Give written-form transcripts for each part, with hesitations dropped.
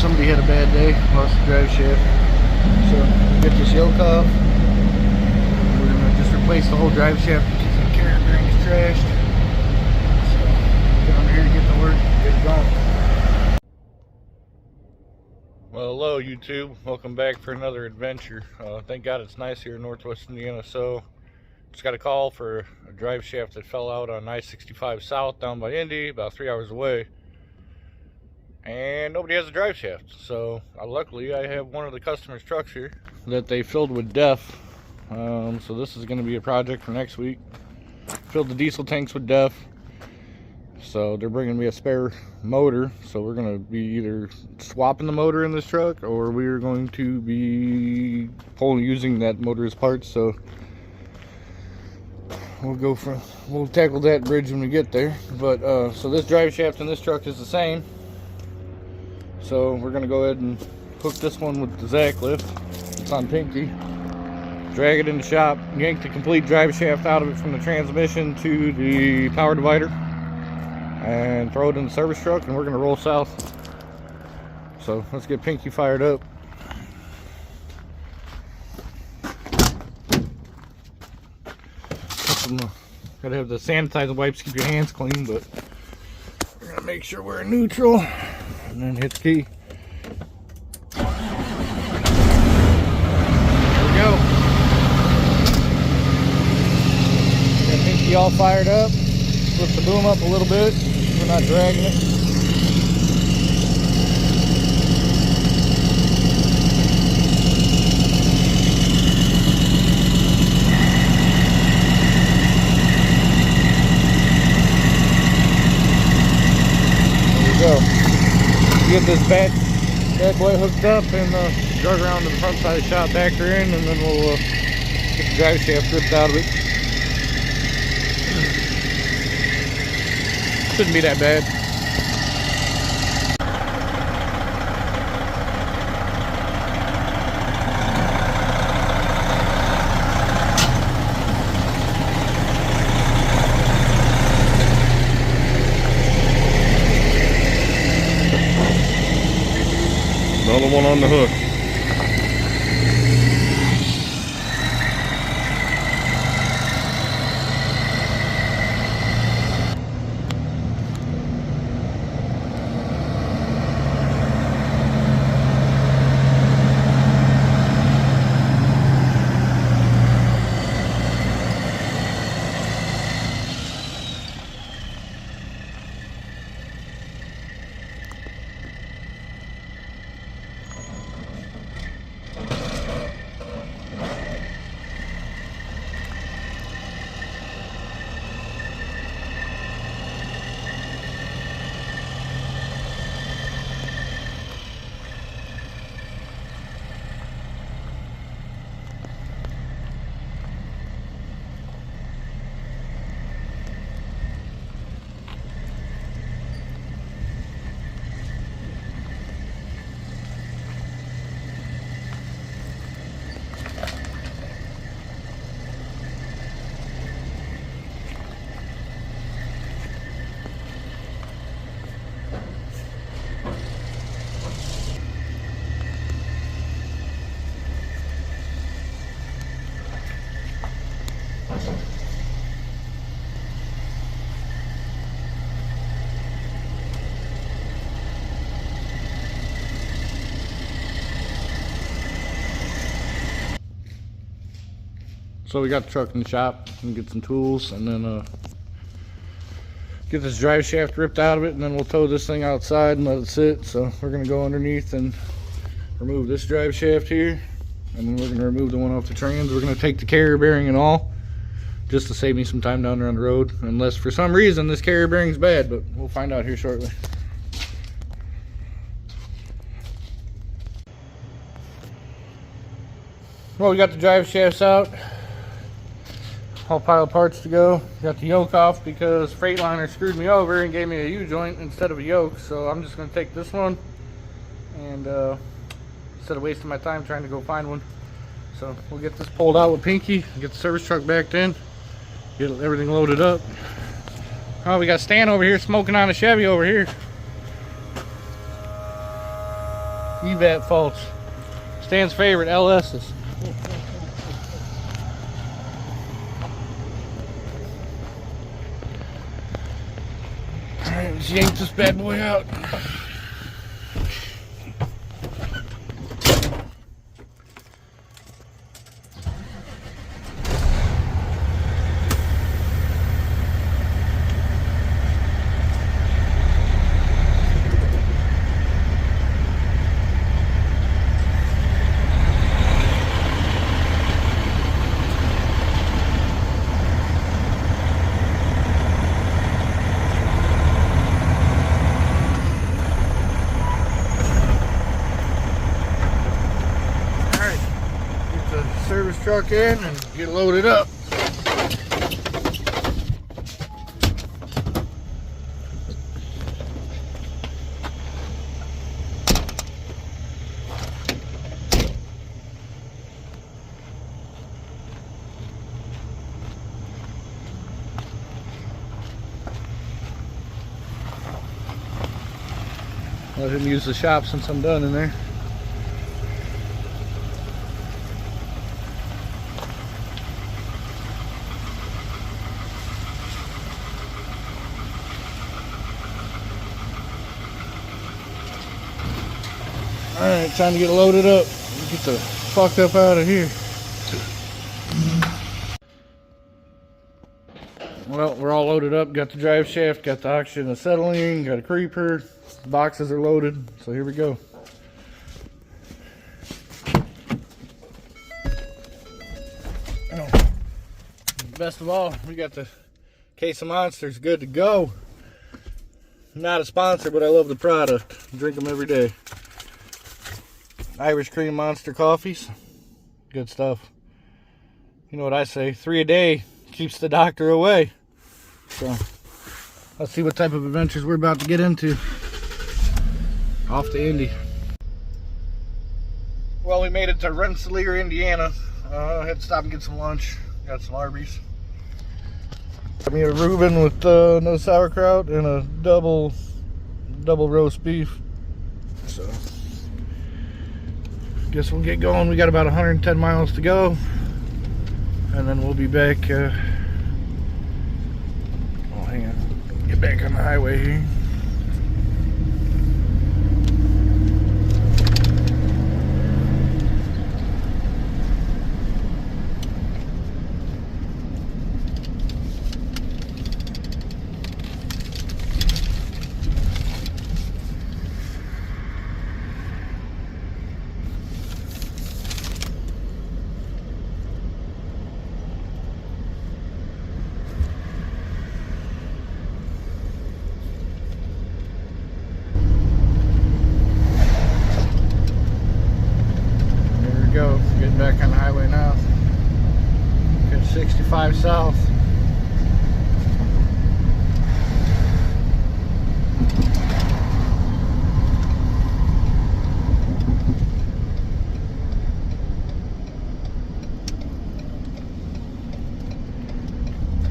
somebody had a bad day, lost the drive shaft. So get this yoke off. We're gonna just replace the whole drive shaft because the carrier bearing is trashed. So get on here, get to work, get it going. Well, hello YouTube, welcome back for another adventure. Thank God it's nice here in Northwest Indiana. So just got a call for a drive shaft that fell out on I-65 South down by Indy, about 3 hours away. And nobody has a drive shaft. So luckily I have one of the customer's trucks here that they filled with DEF. So this is going to be a project for next week. Filled the diesel tanks with DEF. So they're bringing me a spare motor. So we're going to be either swapping the motor in this truck, or we're going to be using that motor as parts. So we'll tackle that bridge when we get there. But so this drive shaft in this truck is the same. So we're going to go ahead and hook this one with the Zack lift. It's on Pinky. Drag it in the shop, yank the complete drive shaft out of it from the transmission to the power divider, and throw it in the service truck, and we're going to roll south. So let's get Pinky fired up. Gotta have the sanitizer wipes to keep your hands clean, but we're gonna make sure we're in neutral and then hit the key. There we go. Got Pinky all fired up. Flip the boom up a little bit. We're not dragging it. Go. Get this bad boy hooked up and drug around to the front side of the shop, back her in, and then we'll get the drive shaft ripped out of it. Shouldn't be that bad. Another one on the hook. So we got the truck in the shop and get some tools, and then get this drive shaft ripped out of it, and then we'll tow this thing outside and let it sit. So we're going to go underneath and remove this drive shaft here, and then we're going to remove the one off the trans. We're going to take the carrier bearing and all, just to save me some time down there on the road, unless for some reason this carrier bearing's bad, but we'll find out here shortly. Well, we got the drive shafts out. Whole pile of parts to go. Got the yoke off because Freightliner screwed me over and gave me a U-joint instead of a yoke. So I'm just going to take this one, and instead of wasting my time trying to go find one. So we'll get this pulled out with Pinky, get the service truck backed in, get everything loaded up. Oh, we got Stan over here smoking on a Chevy over here. EVAT faults. Stan's favorite, LS's. Alright, let's yank this bad boy out. Service truck in and get loaded up. Let him use the shop since I'm done in there. Alright, time to get loaded up. Get the fuck up out of here. Well, we're all loaded up. Got the drive shaft, got the oxygen acetylene, got a creeper. The boxes are loaded, so here we go. Oh. Best of all, we got the case of Monsters good to go. Not a sponsor, but I love the product. Drink them every day. Irish cream monster coffees. Good stuff. You know what I say, 3 a day keeps the doctor away. So, let's see what type of adventures we're about to get into. Off to Indy. Well, we made it to Rensselaer, Indiana. I had to stop and get some lunch. Got some Arby's. Got me a Reuben with no sauerkraut and a double roast beef. So, guess we'll get going. We got about 110 miles to go, and then we'll be back. Oh, hang on. Get back on the highway here. Getting back on the highway now. Got 65 south.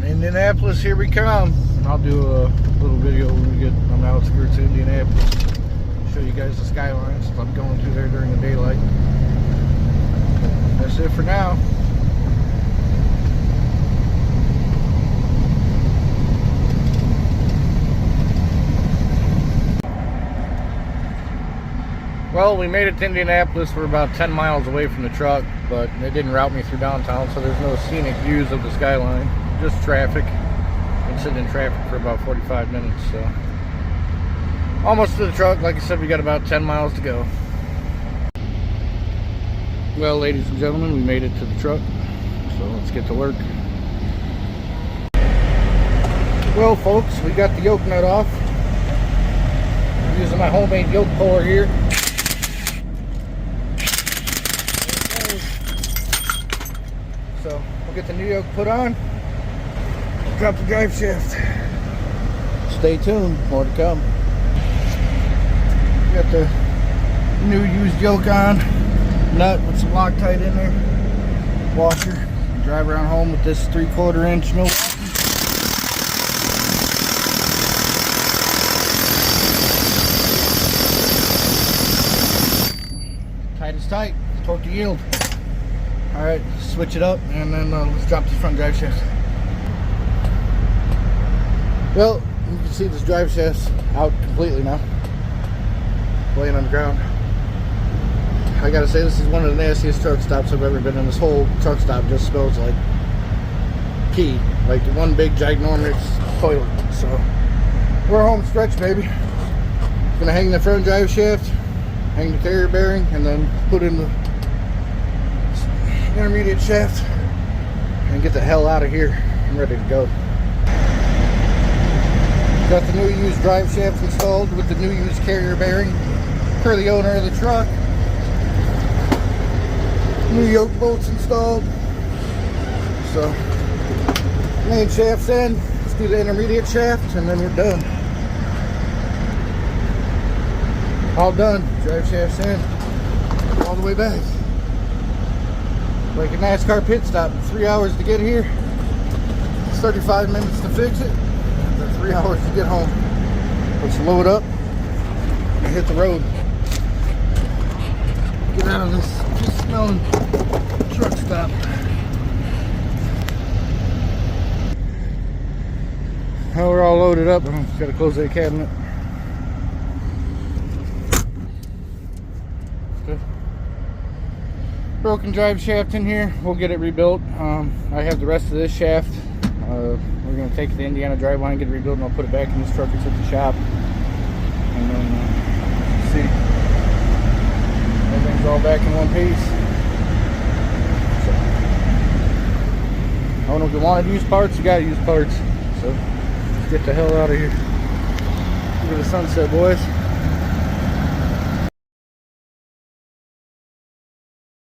Indianapolis, here we come. I'll do a little video when we get on the outskirts of Indianapolis. Show you guys the skyline since I'm going through there during the daylight. That's it for now. Well, we made it to Indianapolis. We're about 10 miles away from the truck, but it didn't route me through downtown, so there's no scenic views of the skyline, just traffic. Been sitting in traffic for about 45 minutes, so almost to the truck. Like I said, we got about 10 miles to go. Well, ladies and gentlemen, we made it to the truck, so let's get to work. Well, folks, we got the yoke nut off. I'm using my homemade yoke puller here. So, we'll get the new yoke put on. Drop the drive shaft. Stay tuned, more to come. Got the new used yoke on. Nut with some Loctite in there, washer, drive around home with this 3/4 inch Milwaukee. it's tight. Torque to yield. Alright, switch it up, and then let's drop the front drive shaft. Well, you can see this drive shaft's out completely now. Laying on the ground. I gotta say, this is one of the nastiest truck stops I've ever been in. This whole truck stop just smells like pee. Like one big ginormous toilet. So, we're home stretch, baby. Gonna hang the front drive shaft, hang the carrier bearing, and then put in the intermediate shaft and get the hell out of here. I'm ready to go. Got the new used drive shaft installed with the new used carrier bearing per the owner of the truck. New yoke bolts installed. So, main shaft's in. Let's do the intermediate shaft and then we're done. All done. Drive shaft's in. All the way back. Like a NASCAR pit stop. 3 hours to get here. 35 minutes to fix it. 3 hours to get home. Let's load up and hit the road. Get out of this smelling truck stop. Now we're all loaded up. I just gotta close that cabinet. Okay. Broken drive shaft in here. We'll get it rebuilt. I have the rest of this shaft. We're going to take it to Indiana Driveline, get it rebuilt, and I'll put it back in this truck. It's at the shop. And then, see, everything's all back in one piece. So, I don't know if you want to use parts, you got to use parts. So, let's get the hell out of here. Look at the sunset, boys.